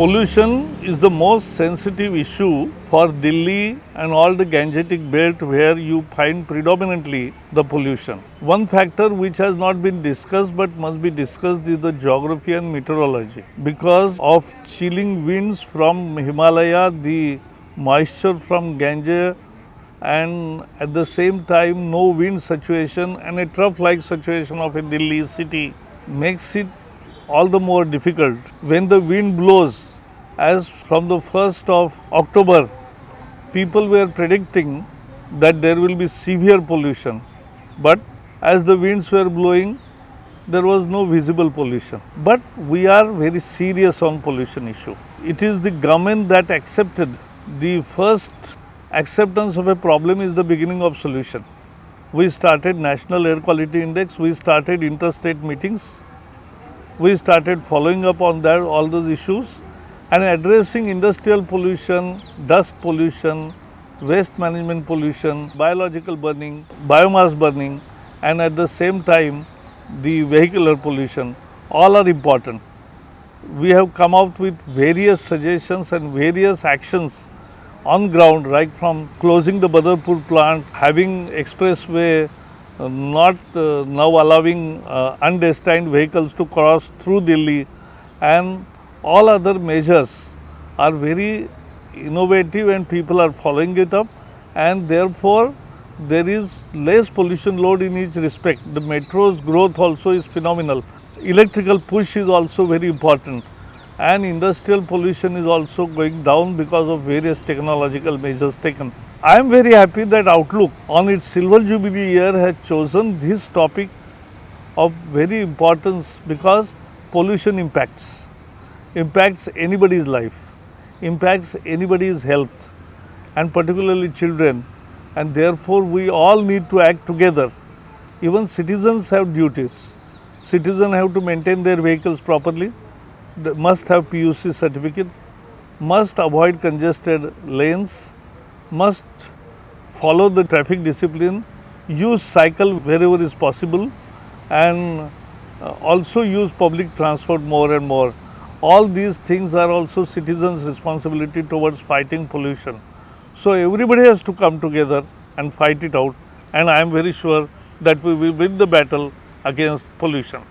Pollution is the most sensitive issue for Delhi and all the Gangetic belt where you find predominantly the pollution. One factor which has not been discussed but must be discussed is the geography and meteorology. Because of chilling winds from Himalaya, the moisture from Ganges, and at the same time no wind situation and a trough-like situation of a Delhi city makes it all the more difficult. When the wind blows, as from the 1st of October, people were predicting that there will be severe pollution. But as the winds were blowing, there was no visible pollution. But we are very serious on pollution issue. It is the government that accepted. The first acceptance of a problem is the beginning of solution. We started National Air Quality Index, we started interstate meetings, we started following up on that, all those issues and addressing industrial pollution, dust pollution, waste management pollution, biological burning, biomass burning, and at the same time the vehicular pollution, all are important. We have come out with various suggestions and various actions on ground, right from closing the Badarpur plant, having expressway, not now allowing undestined vehicles to cross through Delhi, and all other measures are very innovative and people are following it up, and therefore there is less pollution load in each respect. The metro's growth also is phenomenal. Electrical push is also very important, and industrial pollution is also going down because of various technological measures taken. I am very happy that Outlook on its Silver Jubilee year has chosen this topic of very importance because pollution impacts anybody's life, impacts anybody's health and particularly children, and therefore we all need to act together. Even citizens have duties. Citizens have to maintain their vehicles properly, they must have PUC certificate, must avoid congested lanes, must follow the traffic discipline, use cycle wherever is possible, and also use public transport more and more. All these things are also citizens' responsibility towards fighting pollution. So everybody has to come together and fight it out, and I am very sure that we will win the battle against pollution.